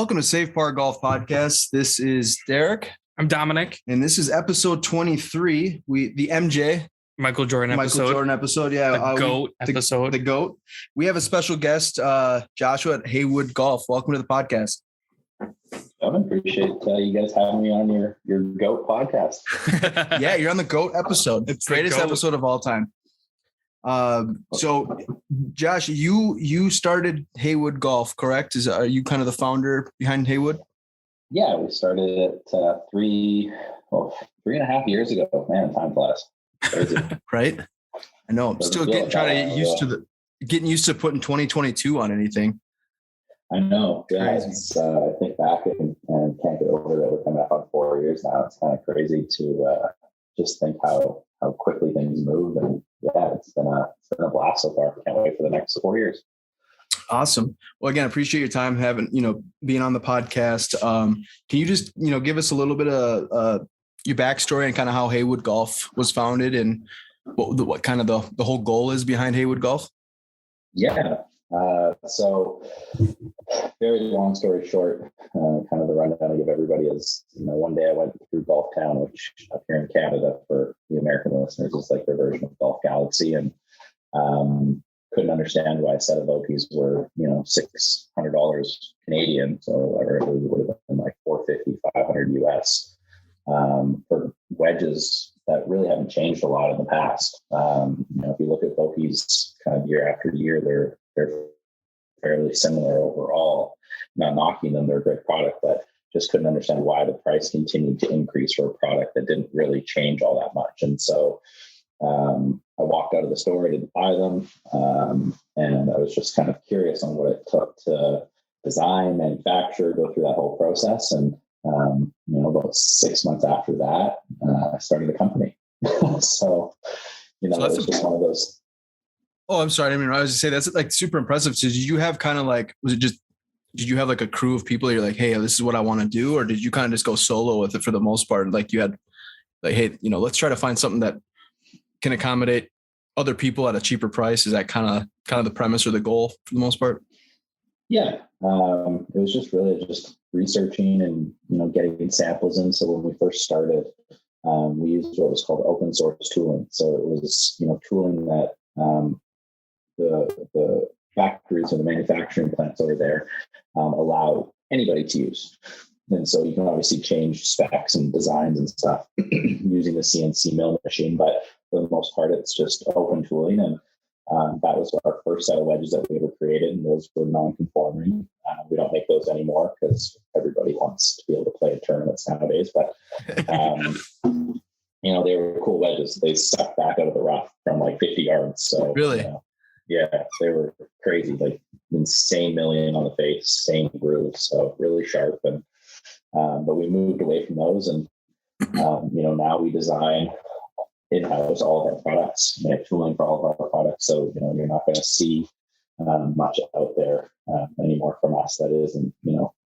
Welcome to Safe Par Golf Podcast. This is Derek. I'm Dominic. And this is episode 23. The MJ. Michael Jordan episode. Yeah. The GOAT episode. The GOAT. We have a special guest, Joshua at Haywood Golf. Welcome to the podcast. I appreciate you guys having me on your GOAT podcast. Yeah, you're on the GOAT episode. It's the greatest episode of all time. So Josh, you started Haywood Golf, correct? Are you kind of the founder behind Haywood? Yeah, we started it 3.5 years ago. Man, time flies. Crazy. Right? I know. I'm still getting used to putting 2022 on anything. I know. Yeah, I think back and can't get over that we're coming up on 4 years now. It's kind of crazy to just think how quickly things move. And yeah, it's been a blast so far. Can't wait for the next 4 years. Awesome. Well, again, appreciate your time being on the podcast. Can you just, give us a little bit of your backstory and kind of how Haywood Golf was founded and what kind of the whole goal is behind Haywood Golf? Yeah. So very long story short, kind of the rundown I give everybody is, one day I went through Golf Town, which up here in Canada for the American listeners is like their version of Golf Galaxy, and couldn't understand why a set of Okies were, $600 Canadian. So whatever it would have been like $450, $500 US for wedges that really haven't changed a lot in the past. If you look at Okies kind of year after year, they're fairly similar overall. Not knocking them, they're a great product, but just couldn't understand why the price continued to increase for a product that didn't really change all that much. And so I walked out of the store, I didn't buy them. And I was just kind of curious on what it took to design, manufacture, go through that whole process. And, about 6 months after that, I started a company. So it was just one of those. Oh, I'm sorry. I was just say that's like super impressive. So did you have kind of like, did you have like a crew of people you're like, hey, this is what I want to do? Or did you kind of just go solo with it for the most part? Like you had like, hey, let's try to find something that can accommodate other people at a cheaper price. Is that kind of the premise or the goal for the most part? Yeah. It was just really just researching and, getting samples in. So when we first started, we used what was called open source tooling. So it was, tooling that the factories or the manufacturing plants over there allow anybody to use. And so you can obviously change specs and designs and stuff using the CNC mill machine, but for the most part, it's just open tooling. And that was our first set of wedges that we ever created, and those were non-conforming. We don't make those anymore because everybody wants to be able to play in tournaments nowadays. But they were cool wedges. They stuck back out of the rough from like 50 yards. So really, yeah, they were crazy, like insane milling on the face, same groove, so really sharp. And but we moved away from those, and now we design in-house all of our products, make tooling for all of our products. So, you're not going to see much out there anymore from us that isn't,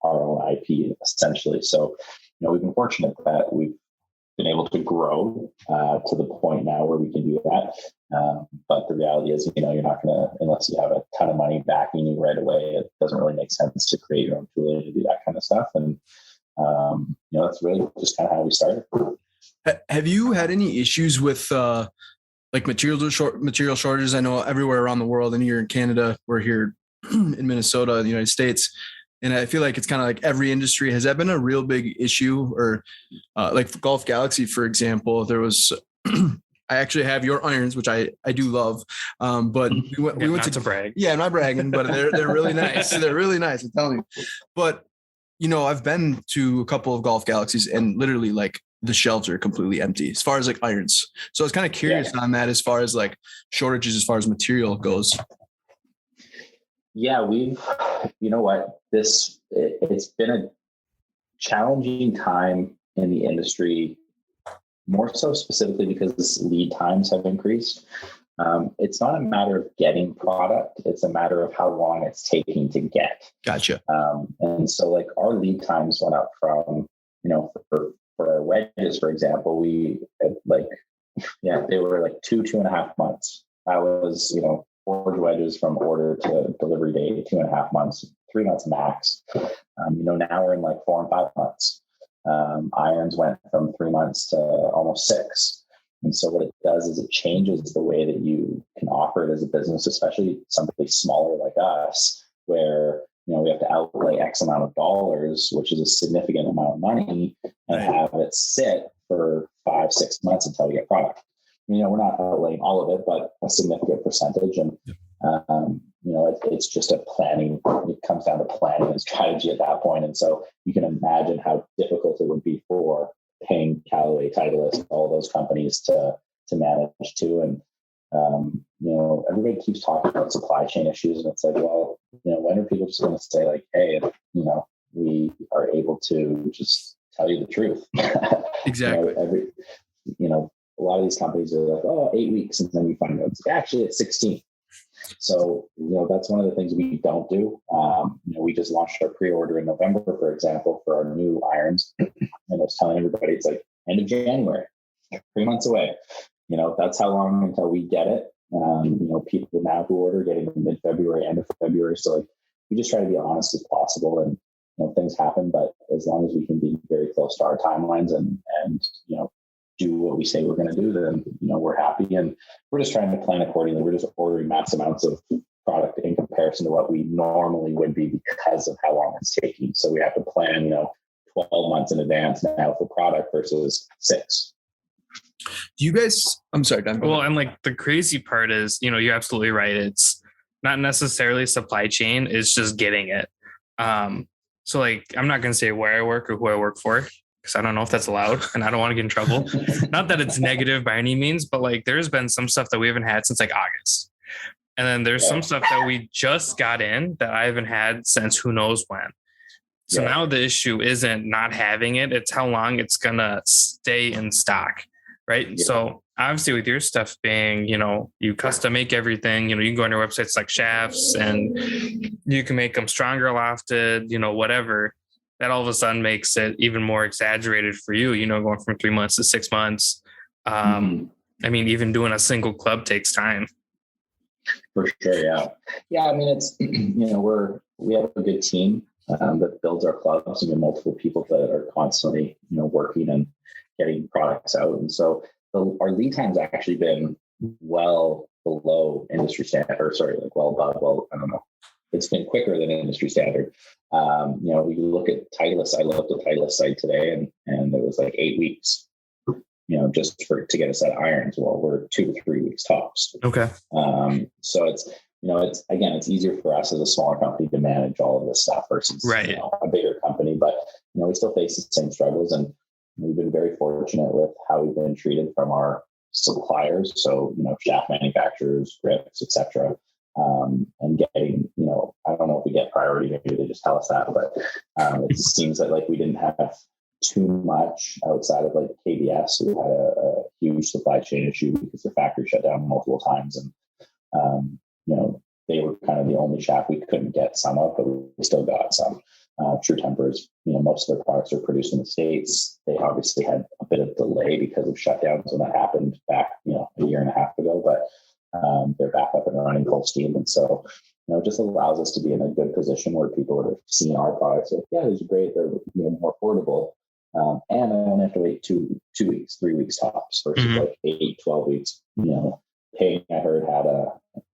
our own IP essentially. So, we've been fortunate that we've been able to grow to the point now where we can do that. But the reality is, you're not going to, unless you have a ton of money backing you right away, it doesn't really make sense to create your own tooling to do that kind of stuff. And, that's really just kind of how we started. Have you had any issues with like material shortages? I know everywhere around the world, and here in Canada, we're here in Minnesota, the United States, and I feel like it's kind of like every industry. Has that been a real big issue? Or like for Golf Galaxy, for example, there was. I actually have your irons, which I do love, but we went to brag. Yeah, I'm not bragging, but they're really nice. They're really nice. I'm telling you. But I've been to a couple of Golf Galaxies, and literally like the shelves are completely empty as far as like irons. So I was kind of curious on that as far as like shortages, as far as material goes. Yeah, it's been a challenging time in the industry, more so specifically because lead times have increased. It's not a matter of getting product. It's a matter of how long it's taking to get. Gotcha. And so like our lead times went up from, for our wedges, for example, they were like 2.5 months. That was, forged wedges from order to delivery date, 2.5 months, 3 months max. Now we're in like 4 and 5 months. Irons went from 3 months to almost 6. And so what it does is it changes the way that you can operate as a business, especially somebody smaller like us, where, we have to outlay X amount of dollars, which is a significant amount of money, and have it sit for 5-6 months until we get product. We're not outlaying all of it, but a significant percentage. And, it's just a planning. It comes down to planning and strategy at that point. And so you can imagine how difficult it would be for paying Callaway, Titleist, all those companies to manage too. And, everybody keeps talking about supply chain issues, and it's like, well, when are people just going to say like, hey, we are able to just tell you the truth? Exactly. A lot of these companies are like, oh, 8 weeks. And then you find out it's 16. So, that's one of the things we don't do. We just launched our pre-order in November, for example, for our new irons. And I was telling everybody, it's like end of January, 3 months away. That's how long until we get it. People now who order getting mid-February, end of February. So like, we just try to be honest as possible, and, things happen, but as long as we can be very close to our timelines and do what we say we're going to do, then, we're happy. And we're just trying to plan accordingly. We're just ordering mass amounts of product in comparison to what we normally would be because of how long it's taking. So we have to plan, 12 months in advance now for product versus 6. Do you guys, I'm sorry, Dan. Well, and like the crazy part is, you're absolutely right. It's not necessarily supply chain, it's just getting it. So like, I'm not going to say where I work or who I work for, because I don't know if that's allowed and I don't want to get in trouble. Not that it's negative by any means, but like there's been some stuff that we haven't had since like August. And then there's some stuff that we just got in that I haven't had since who knows when. So now the issue isn't not having it, it's how long it's going to stay in stock. Right. Yeah. So obviously with your stuff being, you custom make everything, you can go on your websites like shafts and you can make them stronger lofted, whatever. That all of a sudden makes it even more exaggerated for you, going from 3 months to 6 months. I mean, even doing a single club takes time. For sure. Yeah. Yeah. I mean, it's, we have a good team that builds our clubs, and multiple people that are constantly, working and getting products out. And so our lead time's actually been well below industry standard, well above, I don't know. It's been quicker than industry standard. We look at Titleist. I looked at Titleist site today and it was like 8 weeks, just to get a set of irons. Well, we're 2 to 3 weeks tops. Okay. So it's easier for us as a smaller company to manage all of this stuff versus a bigger company, but, we still face the same struggles, and we've been very fortunate with how we've been treated from our suppliers. So, shaft manufacturers, grips, etc. And getting, I don't know if we get priority, maybe they just tell us that, but it seems that like we didn't have too much outside of like KBS, who had a huge supply chain issue because their factory shut down multiple times. And, they were kind of the only shaft we couldn't get some of, but we still got some. True Tempers, most of their products are produced in the States. They obviously had a bit of delay because of shutdowns when that happened back, a year and a half ago, but they're back up and running full steam. And so, it just allows us to be in a good position where people are seeing our products like, yeah, these are great. They're more affordable. And I only have to wait 2 weeks, 3 weeks tops versus like 8, 12 weeks. Payne, I heard, had an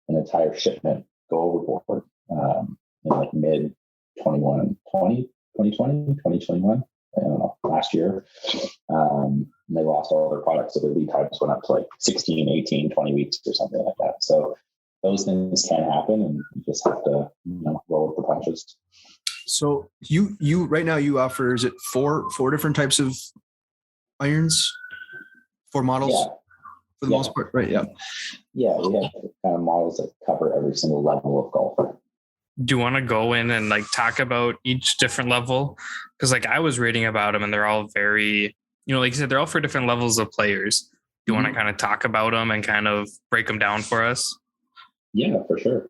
entire shipment go overboard in like mid 2021. I don't know, last year. And they lost all their products. So their lead times went up to like 16, 18, 20 weeks or something like that. So those things can happen, and you just have to, roll with the punches. So you right now you offer, is it four different types of irons, 4 models for the most part, right? Yeah. Yeah. We have kind of models that cover every single level of golfer. Do you want to go in and like talk about each different level? Because like I was reading about them and they're all very, like you said, they're all for different levels of players. Do you want to kind of talk about them and kind of break them down for us? Yeah, for sure.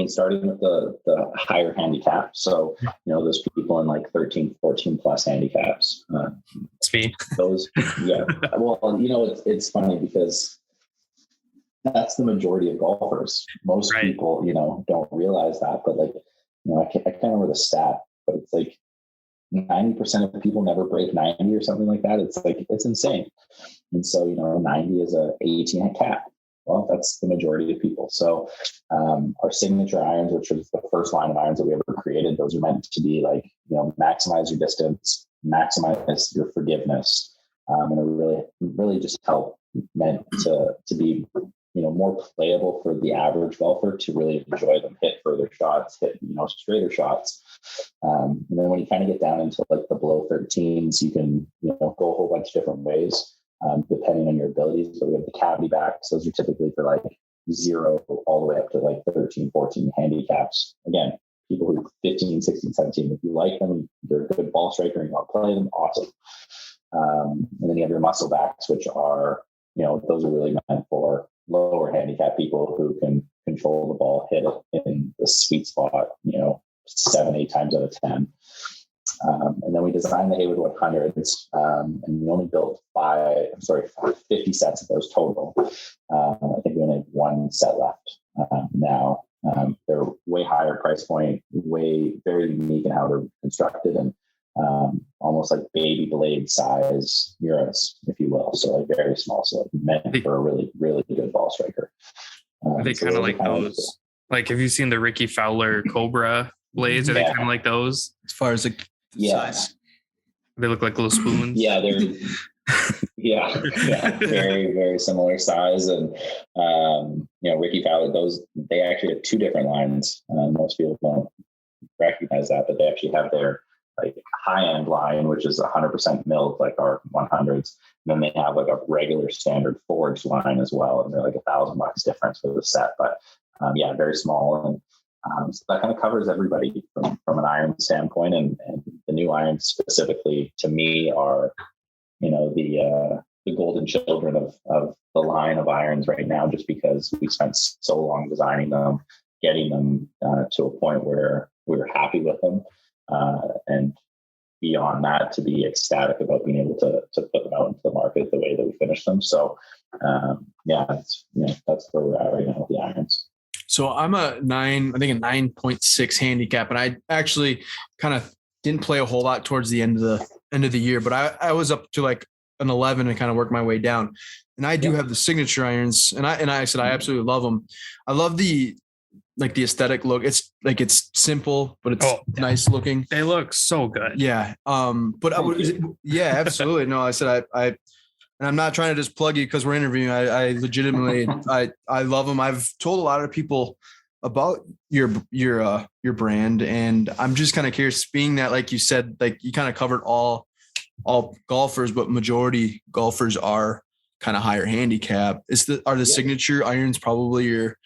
Starting with the higher handicap. So, there's people in like 13, 14 plus handicaps. It's me. Those, yeah. Well, it's funny because that's the majority of golfers. Most people, don't realize that, but like I can't remember the stat, but it's like 90% of people never break 90 or something like that. It's like, it's insane. And so, 90 is a 18 cap. Well, that's the majority of people. So our signature irons, which was the first line of irons that we ever created, those are meant to be like, maximize your distance, maximize your forgiveness, and it really just meant to be, more playable for the average golfer to really enjoy them, hit further shots, hit, straighter shots. And then when you kind of get down into like the below 13s, you can, go a whole bunch of different ways, depending on your abilities. So we have the cavity backs. Those are typically for like 0 all the way up to like 13, 14 handicaps. Again, people who are 15, 16, 17, if you like them, you're a good ball striker and you want to play them, awesome. And then you have your muscle backs, which are, those are really meant for lower handicap people who can control the ball, hit it in the sweet spot, 7, 8 times out of 10. And then we designed the Haywood 100s, and we only built 50 sets of those total. I think we only have 1 set left now. They're way higher price point, very unique in how they're constructed, and almost like baby blade size Muras, if you will. So like very small, so like meant for a really, really good ball striker. They kind of like those. Like, have you seen the Ricky Fowler Cobra blades? Are they kind of like those? As far as like size, they look like little spoons. Yeah, they're very, very similar size. And Ricky Fowler, they actually have 2 different lines. Most people don't recognize that, but they actually have their like high-end line, which is 100% milled, like our 100s. And then they have like a regular standard forged line as well, and they're like $1,000 difference for the set. But very small, and so that kind of covers everybody from an iron standpoint. And the new irons specifically to me are, the golden children of the line of irons right now, just because we spent so long designing them, getting them to a point where we were happy with them. And beyond that, to be ecstatic about being able to put them out into the market the way that we finished them. So, that's where we're at right now with the irons. So I'm a 9.6 handicap, and I actually kind of didn't play a whole lot towards the end of the year, but I was up to like an 11 and kind of worked my way down. And I do have the signature irons, and I said I absolutely love them. I love the aesthetic look. It's like, it's simple, but it's nice looking. They look so good. Yeah. But absolutely. No, I said and I'm not trying to just plug you because we're interviewing. I legitimately, I love them. I've told a lot of people about your brand, and I'm just kind of curious, being that, like you said, like you kind of covered all golfers, but majority golfers are kind of higher handicap. Are the signature irons probably your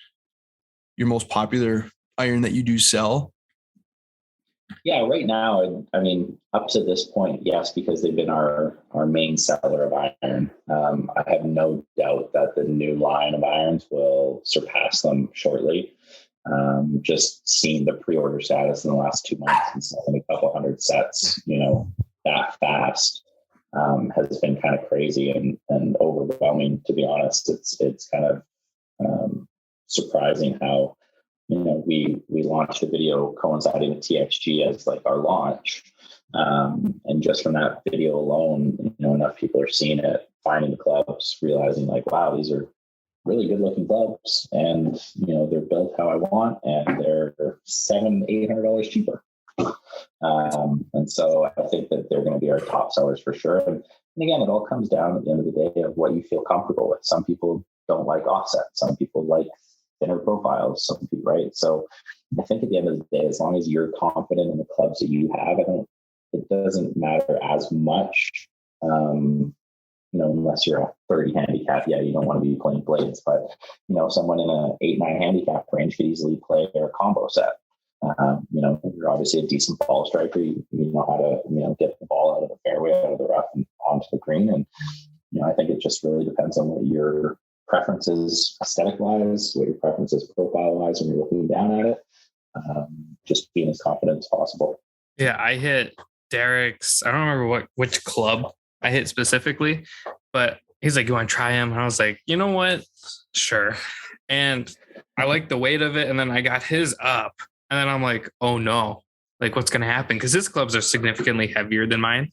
most popular iron that you do sell? Yeah, right now, I mean, up to this point, yes, because they've been our main seller of iron. I have no doubt that the new line of irons will surpass them shortly. Just seeing the pre-order status in the last 2 months and selling a couple hundred sets, that fast, has been kind of crazy and overwhelming, to be honest. It's kind of surprising how, we launched a video coinciding with TXG as like our launch. And just from that video alone, enough people are seeing it, finding the clubs, realizing like, wow, these are really good looking clubs, and, they're built how I want, and they're $700-800 cheaper. And so I think that they're going to be our top sellers for sure. And again, it all comes down at the end of the day of what you feel comfortable with. Some people don't like offset. Some people like thinner profiles, some people, right? So I think at the end of the day, as long as you're confident in the clubs that you have, it doesn't matter as much, unless you're a 30 handicap. Yeah, you don't want to be playing blades, but, someone in a 8-9 handicap range could easily play their combo set. You're obviously a decent ball striker. You know how to, get the ball out of the fairway, out of the rough and onto the green. And, I think it just really depends on what your preferences aesthetic wise, what your preferences profile wise when you're looking down at it. Just being as confident as possible. Yeah, I hit Derek's, I don't remember which club I hit specifically, but he's like, you want to try him? And I was like, you know what? Sure. And I liked the weight of it. And then I got his up, And then I'm like, oh no, like what's going to happen? Because his clubs are significantly heavier than mine.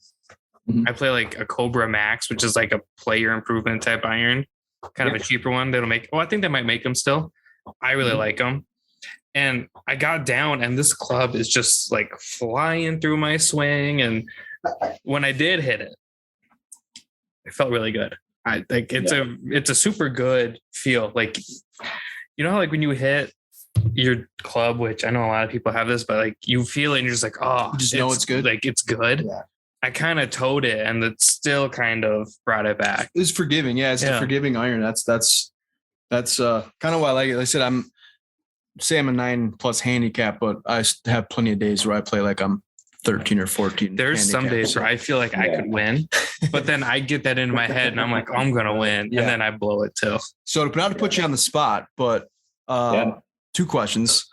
Mhm. I play like a Cobra Max, which is like a player improvement type iron, kind of a cheaper one that'll make, I think they might make them still. I really like them. And I got down and this club is just like flying through my swing. And when I did hit it, it felt really good. I like it's a super good feel. Like, you know, like when you hit your club, which I know a lot of people have this, but like you feel it and you're just like, oh, You just know it's good. Like it's good. Yeah. I kind of towed it and it still kind of brought it back. It's forgiving. Yeah. It's a forgiving iron. That's kind of why I like it. Like I said, I'm a 9+ handicap, but I have plenty of days where I play like I'm 13 or 14. There's some days where I feel like I could win, but then I get that into my head and I'm like, oh, I'm going to win. And then I blow it too. So not to put you on the spot, but 2 questions.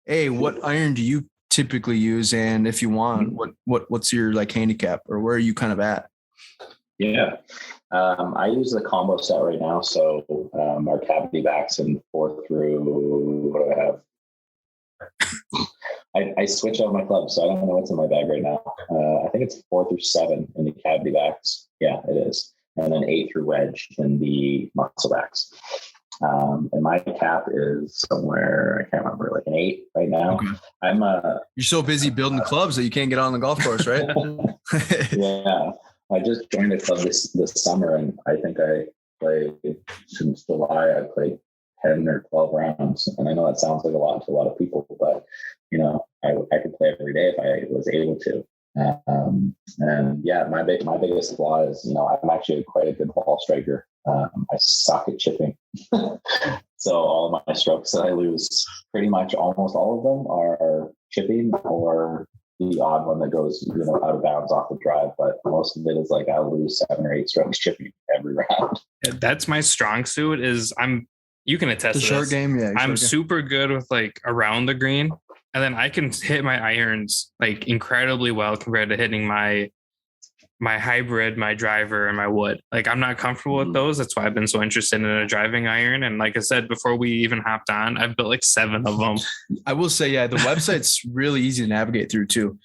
A, what iron do you typically use? And if you want, what's your like handicap, or where are you kind of at? Yeah. I use the combo set right now. So our cavity backs in 4 through, what do I have? I switch out my clubs, so I don't know what's in my bag right now. I think it's 4 through 7 in the cavity backs. Yeah, it is. And then 8 through wedge in the muscle backs. And my cap is somewhere, I can't remember, like an 8 right now. Okay. You're so busy building clubs that you can't get on the golf course, right? Yeah. I just joined a club this summer, and I think I played since July. I played 10 or 12 rounds, and I know that sounds like a lot to a lot of people, but you know, I could play every day if I was able to. And yeah, my biggest flaw is, you know, I'm actually quite a good ball striker. I suck at chipping, so all of my strokes that I lose, pretty much almost all of them are chipping or the odd one that goes, you know, out of bounds off the drive, but most of it is like I'll lose 7 or 8 strokes chipping every round. Yeah, that's my strong suit. You can attest to short this. game. Yeah, I'm super good with like around the green, and then I can hit my irons like incredibly well compared to hitting my hybrid, my driver, and my wood. Like I'm not comfortable with those. That's why I've been so interested in a driving iron. And like I said, before we even hopped on, I've built like 7 of them. I will say, yeah, the website's really easy to navigate through too.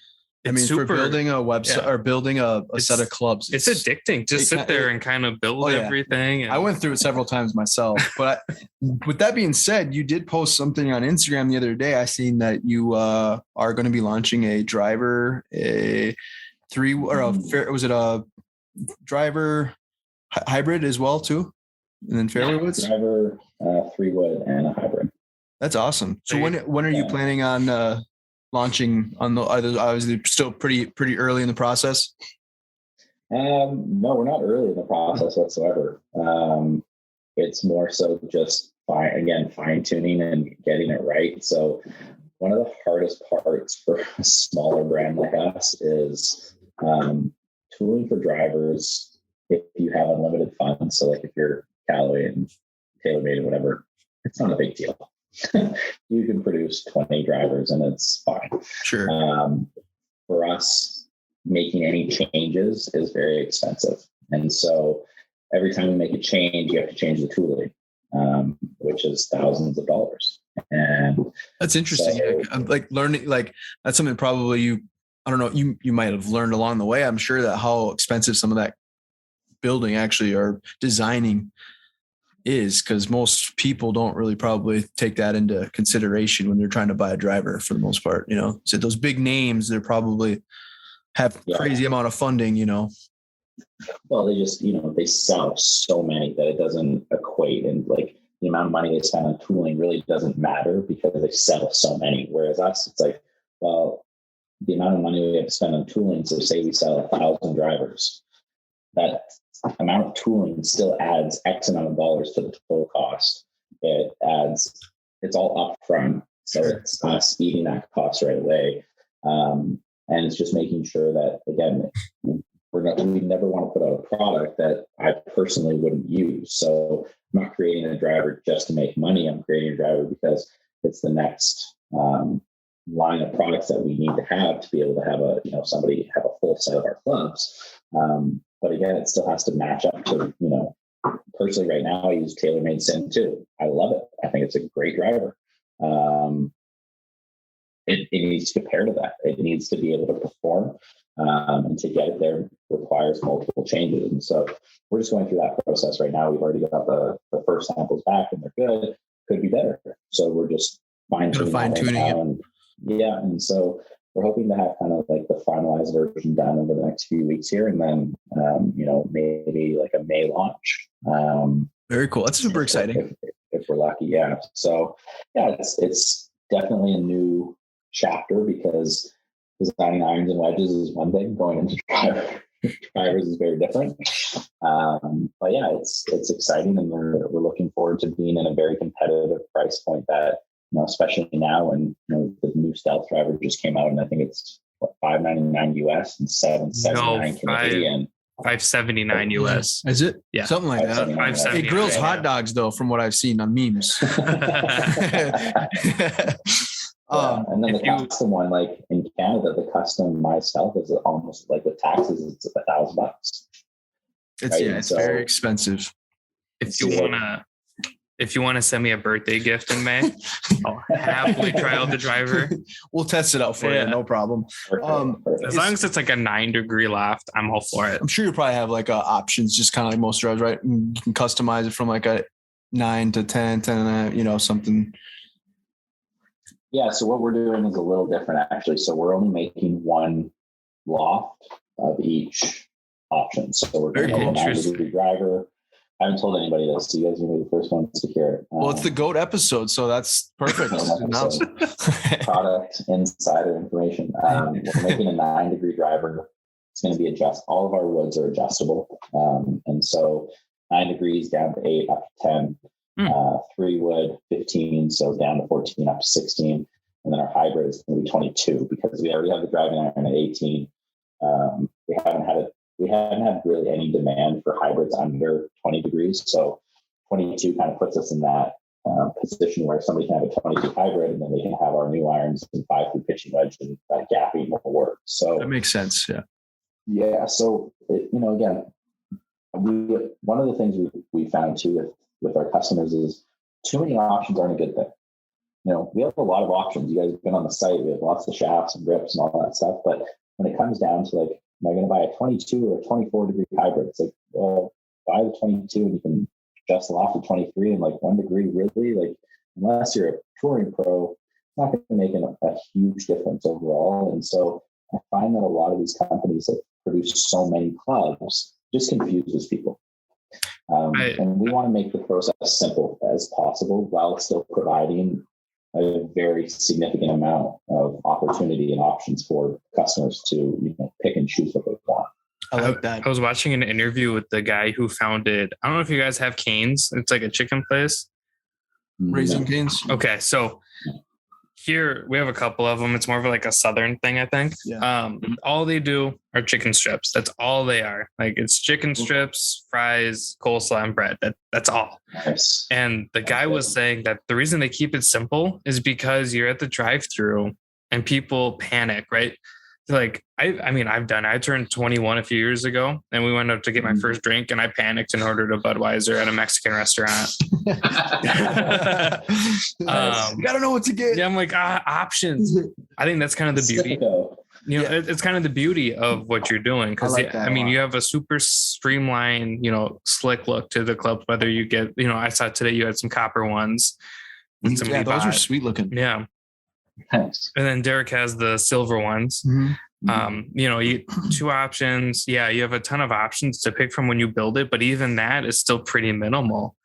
For building a website or building a set of clubs, it's addicting. Just sit there and kind of build everything. And I went through it several times myself. But with that being said, you did post something on Instagram the other day. I seen that you are going to be launching a driver, was it a driver hybrid as well too? And then fairway woods? Driver, 3-wood and a hybrid. That's awesome. So when are you planning on launching on the others? Obviously still pretty early in the process. No, we're not early in the process whatsoever. It's more so just fine tuning and getting it right. So one of the hardest parts for a smaller brand like us is tooling for drivers. If you have unlimited funds, so like if you're Callaway and TaylorMade or whatever, it's not a big deal. You can produce 20 drivers and it's fine. Sure. For us, making any changes is very expensive. And so every time you make a change, you have to change the tooling, which is thousands of dollars. And that's interesting. So, like learning, like that's something probably I don't know, you might have learned along the way. I'm sure that how expensive some of that building actually or designing is, because most people don't really probably take that into consideration when they're trying to buy a driver for the most part, you know. So those big names, they're probably have crazy amount of funding, you know. Well, they just, you know, they sell so many that it doesn't equate, and like the amount of money they spend on tooling really doesn't matter because they sell so many. Whereas us, it's like, well, the amount of money we have to spend on tooling. So say we sell 1,000 drivers, that amount of tooling still adds X amount of dollars to the total cost. It's all upfront. So it's us eating that cost right away. And it's just making sure that, again, we never want to put out a product that I personally wouldn't use. So I'm not creating a driver just to make money. I'm creating a driver because it's the next line of products that we need to have to be able to have somebody have a full set of our clubs. But again, it still has to match up to, you know, personally right now I use TaylorMade Sin 2. I love it. I think it's a great driver. it needs to compare to that. It needs to be able to perform. And to get it there requires multiple changes. And so we're just going through that process right now. We've already got the first samples back and they're good. Could be better. So we're just fine-tuning it. Yeah. And so we're hoping to have kind of like the finalized version done over the next few weeks here. And then, maybe like a May launch. Very cool. That's super exciting. If we're lucky. Yeah. So yeah, it's definitely a new chapter because designing irons and wedges is one thing. Going into drivers is very different. But yeah, it's exciting, and we're looking forward to being in a very competitive price point that, especially now when the new stealth driver just came out, and I think it's $599 US and $779 Canadian. $579 US. Is it? Yeah. Something like that. It grills hot dogs though, from what I've seen on memes. And then the custom one, like in Canada, the custom my stealth is almost like with taxes, it's $1,000. It's very expensive. If you wanna send me a birthday gift in May, I'll happily try out the driver. We'll test it out for you, no problem. Perfect. As long as it's like a 9-degree loft, I'm all for it. I'm sure you probably have like options, just kind of like most drivers, right? You can customize it from like a 9 to 10 and a, something. Yeah, so what we're doing is a little different actually. So we're only making one loft of each option. So we're going to make a 9-degree driver. I haven't told anybody this, so you guys are going to be the first ones to hear it. Well, it's the GOAT episode, so that's perfect. Product insider information. We're making a 9-degree driver. It's going to be adjust. All of our woods are adjustable, and so 9 degrees down to 8, up to 10. 3 wood, 15, so down to 14, up to 16, and then our hybrid is going to be 22 because we already have the driving iron at 18. We haven't had really any demand for hybrids under 20 degrees, so 22 kind of puts us in that position where somebody can have a 22 hybrid and then they can have our new irons and 5-through pitching wedge, and that gapping will work. So that makes sense. Yeah. So again, one of the things we found too with our customers is too many options aren't a good thing. We have a lot of options. You guys have been on the site. We have lots of shafts and grips and all that stuff. But when it comes down to like, am I going to buy a 22 or a 24-degree hybrid? It's like, well, buy the 22 and you can adjust the loft to 23 and like 1 degree, really? Like, unless you're a touring pro, it's not going to make a huge difference overall. And so I find that a lot of these companies that produce so many clubs just confuses people. And we want to make the process simple as possible while still providing a very significant amount of opportunity and options for customers to pick and choose what they want. I like that. I was watching an interview with the guy who founded, I don't know if you guys have Cane's. It's like a chicken place. Raising Cane's. Okay. So here we have a couple of them. It's more of like a Southern thing, I think. Yeah. All they do are chicken strips. That's all they are. Like it's chicken strips, fries, coleslaw, and bread. That's all. Nice. And the guy was saying that the reason they keep it simple is because you're at the drive-thru and people panic, right? Like I turned 21 a few years ago and we went up to get my first drink and I panicked and ordered a Budweiser at a Mexican restaurant. You gotta know what to get. Yeah, I'm like, options. I think that's kind of the beauty. It's kind of the beauty of what you're doing. Because you have a super streamlined, slick look to the club, whether you get, I saw today you had some copper ones. Yeah, those are sweet looking. Yeah. Thanks. And then Derek has the silver ones. You 2 options. Yeah, you have a ton of options to pick from when you build it, but even that is still pretty minimal.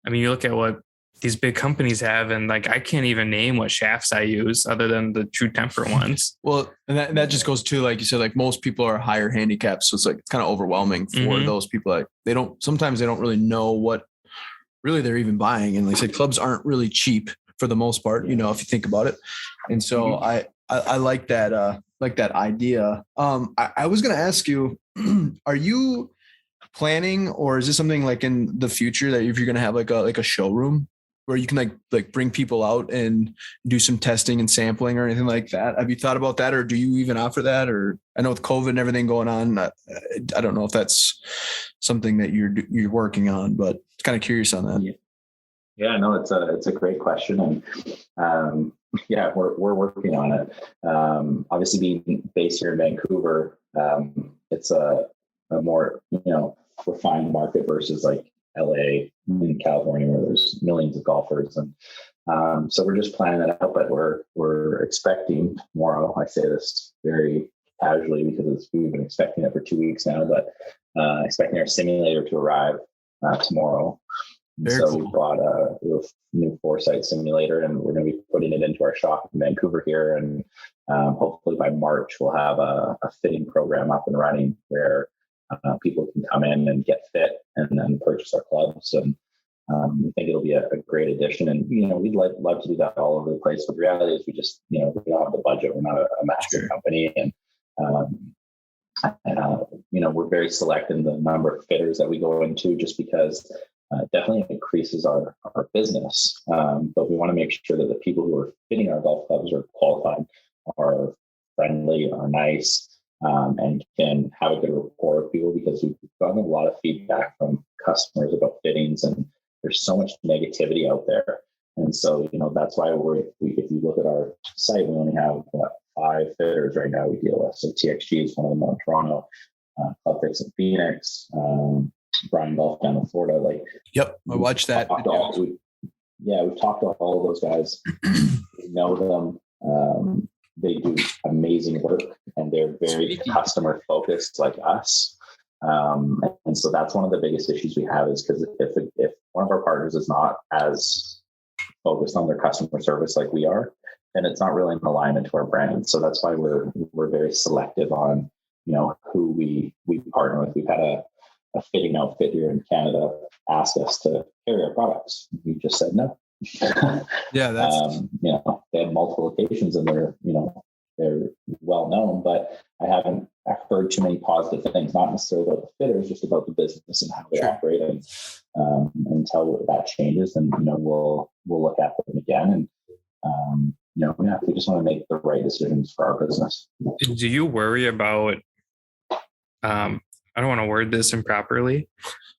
I mean, you look at what these big companies have, and like I can't even name what shafts I use other than the True Temper ones. Well, and that just goes to, like you said, like most people are higher handicaps, so it's like it's kind of overwhelming for those people. Like they don't really know what really they're even buying, and like I said, clubs aren't really cheap for the most part, if you think about it. And so I like that, idea. I was going to ask you, are you planning, or is this something like in the future that if you're going to have like a showroom where you can like bring people out and do some testing and sampling or anything like that? Have you thought about that, or do you even offer that? Or I know with COVID and everything going on, I don't know if that's something that you're working on, but kind of curious on that. Yeah, no, it's a great question. And yeah, we're working on it. Obviously, being based here in Vancouver, it's a more refined market versus like LA in California, where there's millions of golfers, and so we're just planning that out. But we're expecting tomorrow. I say this very casually because we've been expecting it for 2 weeks now, but expecting our simulator to arrive tomorrow. So cool. We bought a new 4-site simulator, and we're going to be putting it into our shop in Vancouver here. And hopefully by March, we'll have a fitting program up and running where people can come in and get fit and then purchase our clubs. And we think it'll be a great addition. And, we'd love to do that all over the place. But the reality is we just, we don't have the budget. We're not a massive company. And, we're very select in the number of fitters that we go into, just because it definitely increases our business. But we want to make sure that the people who are fitting our golf clubs are qualified, are friendly, are nice, and can have a good rapport with people, because we've gotten a lot of feedback from customers about fittings, and there's so much negativity out there. And so, that's why if you look at our site, we only have 5 fitters right now we deal with. So TXG is one of them in Toronto, Club Fix in Phoenix, Brian Golf down in Florida. Yep, I watched that. We've talked to all of those guys. We know them. They do amazing work, and they're very customer focused like us. And so that's one of the biggest issues we have, is because if one of our partners is not as focused on their customer service like we are, then it's not really in alignment to our brand. So that's why we're very selective on who we partner with. We've had a fitting outfit here in Canada ask us to carry our products. We just said no. Yeah, that's they have multiple locations, and they're well known, but I haven't heard too many positive things, not necessarily about the fitters, just about the business and how they operate. And until that changes, then we'll look at them again. And we just want to make the right decisions for our business. Do you worry about? I don't want to word this improperly.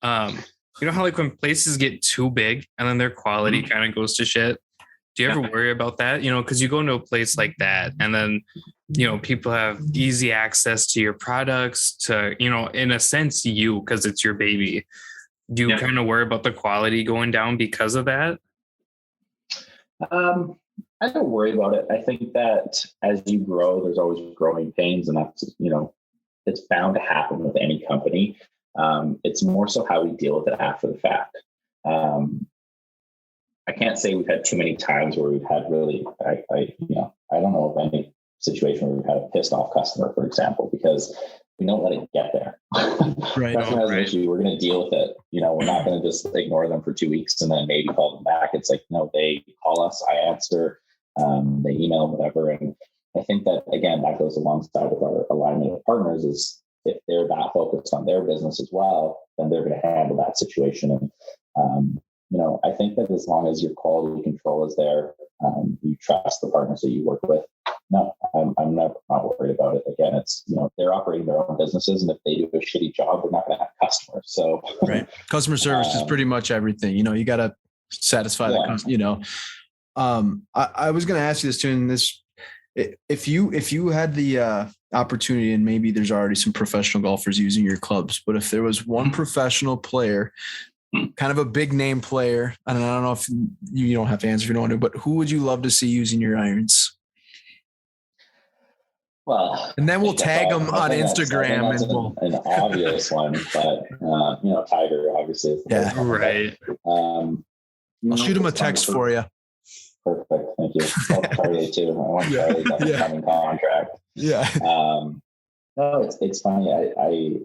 You know how when places get too big and then their quality kind of goes to shit? Do you ever worry about that? Because you go into a place like that, and then, people have easy access to your products, to, in a sense, because it's your baby. Do you kind of worry about the quality going down because of that? I don't worry about it. I think that as you grow, there's always growing pains, and that's, it's bound to happen with any company. It's more so how we deal with it after the fact. I can't say we've had too many times where we've had really, I don't know of any situation where we've had a pissed off customer, for example, because we don't let it get there. Right. That's an issue. We're going to deal with it. We're not going to just ignore them for 2 weeks and then maybe call them back. It's like, no, they call us, I answer, they email, whatever. And I think that, again, that goes alongside with our alignment of partners, is if they're that focused on their business as well, then they're going to handle that situation. And, I think that as long as your quality control is there, you trust the partners that you work with. No, I'm not worried about it. Again, it's, they're operating their own businesses, and if they do a shitty job, they're not going to have customers. So, right. Customer service is pretty much everything. You got to satisfy the customer, I was going to ask you this too, in this, if you had the opportunity, and maybe there's already some professional golfers using your clubs, but if there was one professional player, kind of a big name player, I don't know if you don't have to answer if you don't want to, but who would you love to see using your irons? Well, and then we'll tag them on Instagram, and we'll an obvious one, but Tiger obviously is the right. I'll shoot him a text for you. Perfect, thank you. Charlie too. I want Charlie to come in contract. Yeah. No, it's funny. I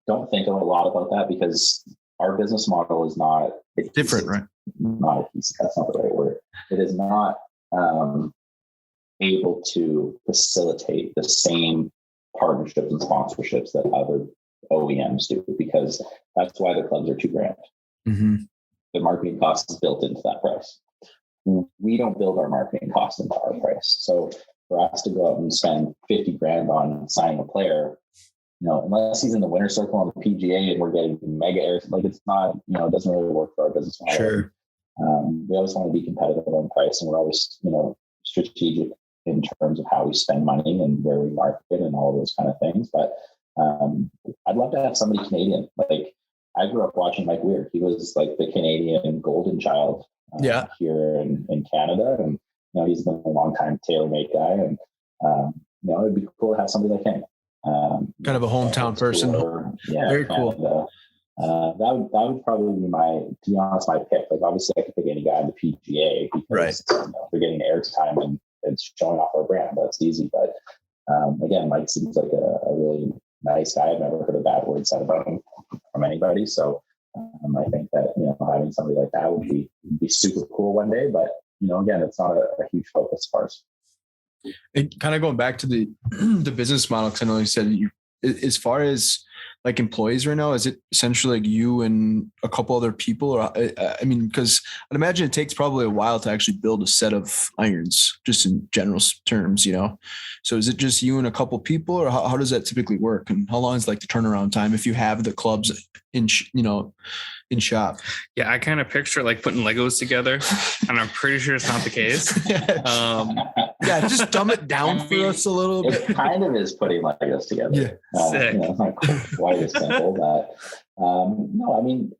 don't think a lot about that, because our business model is not different, right? Not that's not the right word. It is not able to facilitate the same partnerships and sponsorships that other OEMs do, because that's why the clubs are $2,000. Mm-hmm. The marketing cost is built into that price. We don't build our marketing cost into our price. So for us to go out and spend $50,000 on signing a player, unless he's in the winner's circle on the PGA and we're getting mega airs, it's not, it doesn't really work for our business model. Sure. We always want to be competitive on price, and we're always, strategic in terms of how we spend money and where we market and all those kind of things. But I'd love to have somebody Canadian. Like I grew up watching Mike Weir. He was like the Canadian golden child here in Canada. And, he's been a long time TaylorMade guy. And, it'd be cool to have somebody like him. Kind of a hometown person. Yeah. Very cool. That would probably be to be honest, my pick. Like obviously I could pick any guy in the PGA because they're getting airtime and it's showing off our brand. That's easy. But again, Mike seems like a really nice guy. I've never heard a bad word said about him from anybody. So I think that, having somebody like that would be super cool one day. But, again, it's not a huge focus for us. And kind of going back to the business model, because I know you said as far as like employees right now, is it essentially like you and a couple other people? Or I mean, because I'd imagine it takes probably a while to actually build a set of irons, just in general terms, So is it just you and a couple people, or how does that typically work? And how long is like the turnaround time if you have the clubs in shop? Yeah, I kind of picture like putting Legos together, and I'm pretty sure it's not the case. Yeah, just dumb it down for us a little bit. It kind of is putting Legos together. Yeah, sick. It's not quite as simple, but no, I mean,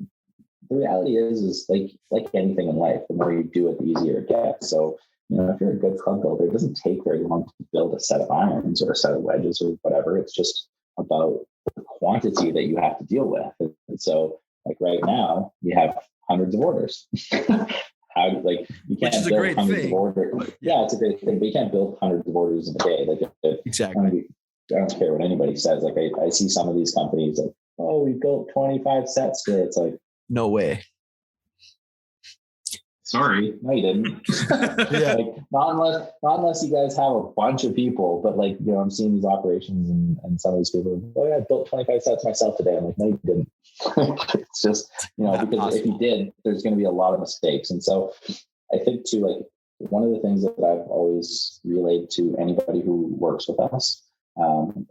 the reality is like anything in life, the more you do it, the easier it gets. So, if you're a good club builder, it doesn't take very long to build a set of irons or a set of wedges or whatever. It's just about the quantity that you have to deal with. And so, like right now, we have hundreds of orders. You can't build hundreds of orders. Yeah, it's a great thing, but you can't build hundreds of orders in a day. Exactly. I don't care what anybody says. Like I see some of these companies like, oh, we built 25 sets today. It's like, no way. Sorry, no, you didn't. Yeah. Like, not unless you guys have a bunch of people, but like, I'm seeing these operations and some of these people, oh yeah, I built 25 sets myself today. I'm like, no, you didn't. It's just, because if you did, there's going to be a lot of mistakes. And so I think too, like one of the things that I've always relayed to anybody who works with us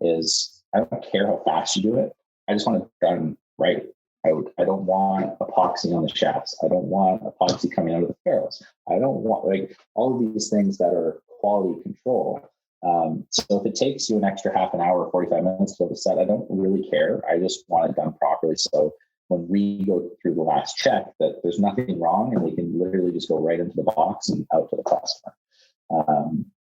is I don't care how fast you do it. I just want it done right. I don't want epoxy on the shafts. I don't want epoxy coming out of the ferrules. I don't want like all of these things that are quality control. So if it takes you an extra half an hour or 45 minutes to build a set, I don't really care. I just want it done properly. So when we go through the last check, that there's nothing wrong and we can literally just go right into the box and out to the customer.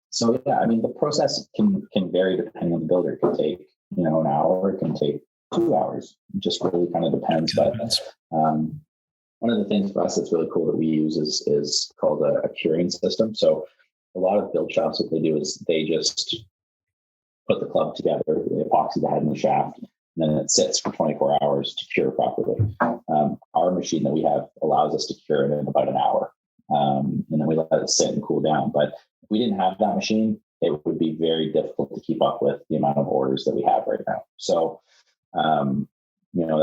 So yeah, I mean, the process can vary depending on the builder. It can take, an hour, it can take 2 hours. It just really kind of depends. But one of the things for us that's really cool that we use is called a curing system. So a lot of build shops, what they do is they just put the club together, they epoxy the head and the shaft, and then it sits for 24 hours to cure properly. Our machine that we have allows us to cure it in about an hour. And then we let it sit and cool down. But if we didn't have that machine, it would be very difficult to keep up with the amount of orders that we have right now. So,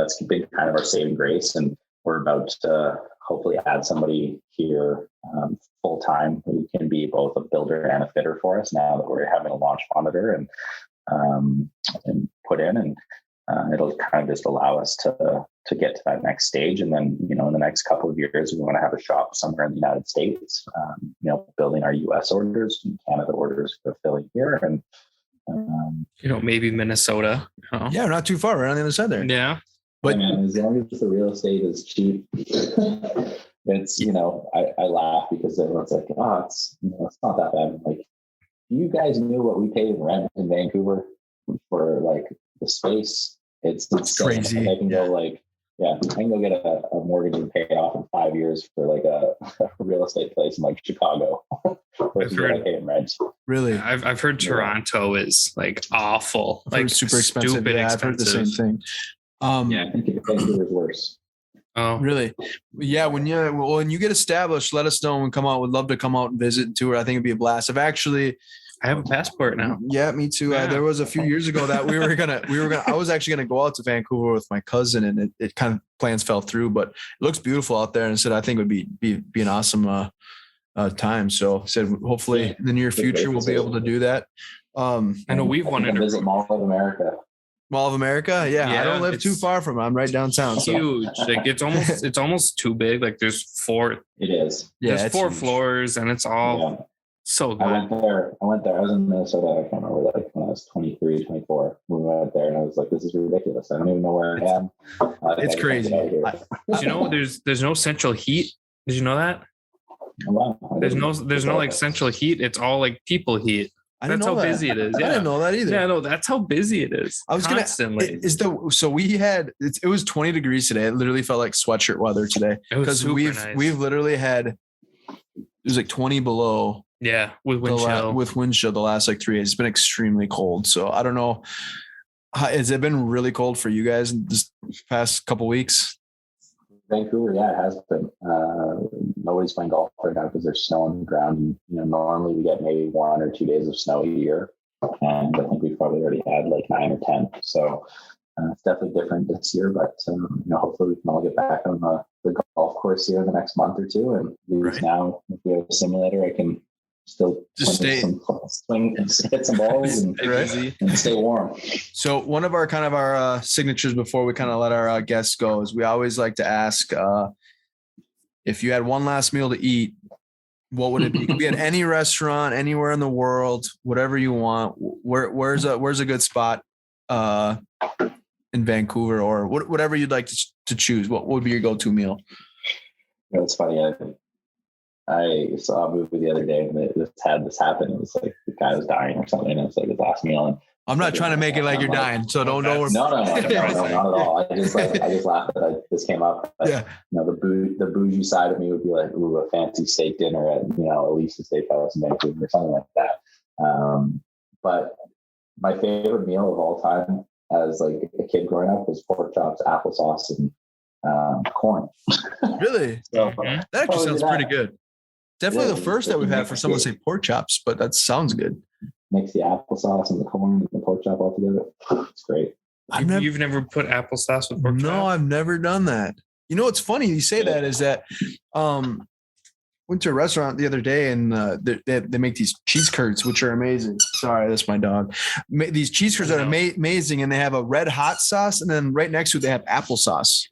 that's been kind of our saving grace. And we're about to hopefully add somebody here full time who can be both a builder and a fitter for us now that we're having a launch monitor and put in. And it'll kind of just allow us to get to that next stage. And then, in the next couple of years, we want to have a shop somewhere in the United States, building our US orders and Canada orders fulfilling here. And, maybe Minnesota. Yeah, we're not too far. We're on the other side there. Yeah. But as long as the real estate is cheap, it's, I laugh because everyone's like, it's not that bad. I'm like, you guys knew what we paid in rent in Vancouver for like the space. It's crazy. I can go I can go get a mortgage and pay it off in 5 years for like a real estate place in like Chicago. I've heard, pay in rent. Really? I've heard Toronto is like awful, like super expensive. Stupid expensive. I've heard the same thing. I think Vancouver is worse. Oh, really? Yeah. When you get established, let us know and come out. We'd love to come out and visit and tour. I think it'd be a blast. I have a passport now. Yeah, me too. Yeah. There was a few years ago that I was actually gonna go out to Vancouver with my cousin, and it kind of plans fell through. But it looks beautiful out there, and said I think it would be an awesome time. So said hopefully in the near future we'll be able to do that. I know we've wanted to visit Mall of America. Mall of America, yeah, I don't live too far from it. I'm right downtown. Huge, so. Like it's almost too big. Like there's four. It is. Yeah, there's 4 floors, and it's all So good. I went there. I was in Minnesota. I can't remember, like when I was 23, 24. We went there and I was like, this is ridiculous. I don't even know where I am. It's crazy. Do you know there's no central heat? Did you know that? Wow. There's no like central heat. It's all like people heat. That's how busy it is. I Yeah. didn't know that either. Yeah, no, that's how busy it is. I was constantly. So we had it was 20 degrees today. It literally felt like sweatshirt weather today because we've literally had it was like 20 below. Yeah, with wind chill the last like 3 days. It's been extremely cold. So I don't know. Has it been really cold for you guys this past couple weeks? Vancouver, yeah, it has been. Nobody's playing golf right now because there's snow on the ground. And, normally we get maybe 1 or 2 days of snow a year, and I think we've probably already had like 9 or 10. So it's definitely different this year. But hopefully we can all get back on the golf course here in the next month or two. And now, if we have a simulator, I can still just swing and hit some balls and stay warm. So one of our signatures before we kind of let our guests go is we always like to ask if you had one last meal to eat, what would it be? It could be at any restaurant, anywhere in the world, whatever you want. Where's a good spot in Vancouver, or whatever you'd like to choose? What would be your go-to meal? It's funny. I saw a movie the other day and this had this happen. It was like the guy was dying or something, and it was like his last meal. And I'm not trying to make it like you're dying, so don't worry. No, not at all. I just laughed that this came up. But, the bougie side of me would be like, ooh, a fancy steak dinner at Elisa Steakhouse in Vancouver or something like that. But my favorite meal of all time as like a kid growing up was pork chops, applesauce, and corn. Really? So, that actually sounds pretty good. Definitely the first that we've had for someone to say pork chops, but that sounds good. Mix the applesauce and the corn and the pork chop all together. It's great. You've never put applesauce with pork chop? No, I've never done that. What's funny you say that is that went to a restaurant the other day and they make these cheese curds, which are amazing. Sorry, that's my dog. These cheese curds are amazing, and they have a red hot sauce, and then right next to it they have applesauce.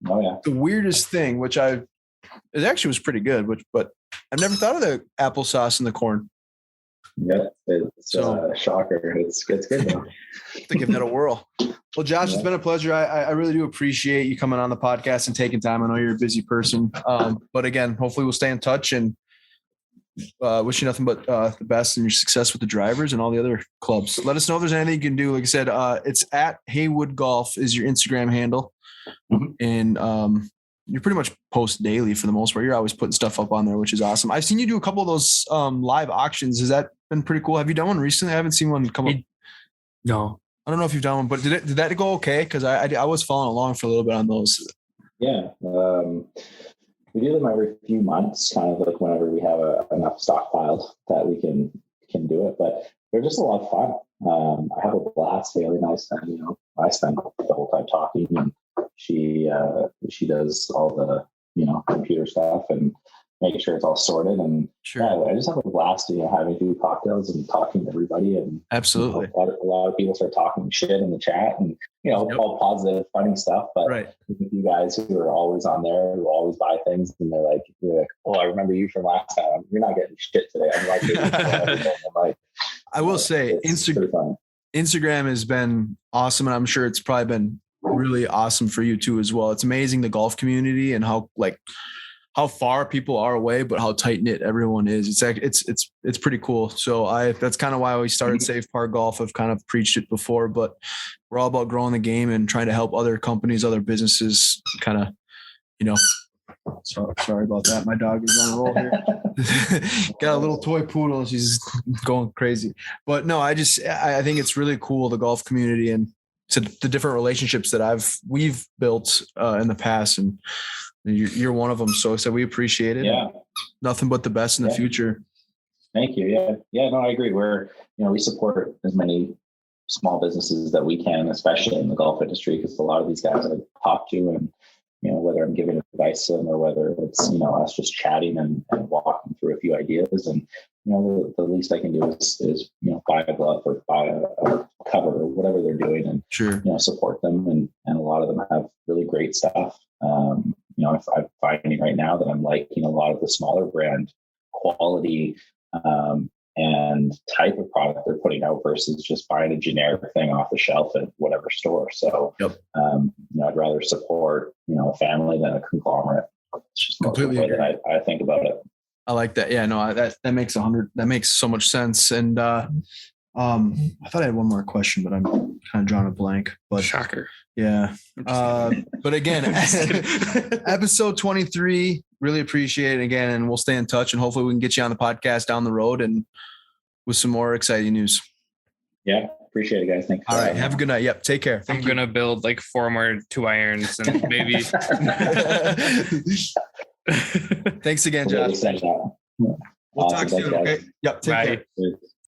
Oh yeah. The weirdest thing, it actually was pretty good, but I've never thought of the applesauce and the corn. Yeah, it's a shocker. It's good though. To give that a whirl. Well, Josh, It's been a pleasure. I really do appreciate you coming on the podcast and taking time. I know you're a busy person, but again, hopefully we'll stay in touch and wish you nothing but the best and your success with the drivers and all the other clubs. Let us know if there's anything you can do. Like I said, it's at Haywood Golf is your Instagram handle, and you pretty much post daily for the most part. You're always putting stuff up on there, which is awesome. I've seen you do a couple of those live auctions. Has that been pretty cool? Have you done one recently? I haven't seen one come up. No, I don't know if you've done one, but did that go okay? Because I was following along for a little bit on those. Yeah, we do them every few months, kind of like whenever we have enough stockpiled that we can do it. But they're just a lot of fun. I have a blast. Haley and I spend I spend the whole time talking, and she does all the computer stuff and making sure it's all sorted. And I just have a blast, having a few cocktails and talking to everybody. And absolutely, a lot of people start talking shit in the chat, and all positive, funny stuff. But with you guys who are always on there, who always buy things, and they're like, "Oh, I remember you from last time. You're not getting shit today." I'm like, I will say, Instagram has been awesome, and I'm sure it's probably been really awesome for you too as well. It's amazing the golf community and how far people are away, but how tight knit everyone is. It's pretty cool. So that's kind of why we started Safe Par Golf. I've kind of preached it before, but we're all about growing the game and trying to help other companies, other businesses kind of, sorry about that. My dog is on a roll here. Got a little toy poodle. She's going crazy, but no, I think it's really cool. The golf community and to the different relationships that we've built in the past, and you're one of them. So we appreciate it. Yeah. Nothing but the best in the future. Thank you. Yeah. No, I agree. We support as many small businesses that we can, especially in the golf industry, because a lot of these guys I talk to, and whether I'm giving advice to them or whether it's us just chatting and walking through a few ideas, and the least I can do is buy a glove or buy a cover or whatever they're doing, and support them, and a lot of them have really great stuff. If I'm finding right now that I'm liking a lot of the smaller brand quality and type of product they're putting out versus just buying a generic thing off the shelf at whatever store. So, I'd rather support, a family than a conglomerate. It's just completely the way that I think about it. I like that. Yeah, no, that makes so much sense. And I thought I had one more question, but I'm kind of drawing a blank. But shocker. Yeah. But again, episode 23, really appreciate it again. And we'll stay in touch and hopefully we can get you on the podcast down the road and with some more exciting news. Yeah. Appreciate it, guys. Thanks. All right. Have a good night. Yep. Take care. I'm going to build like 4 more 2-irons and maybe. Thanks again, Josh. We'll talk soon. Okay. Yep. Take care.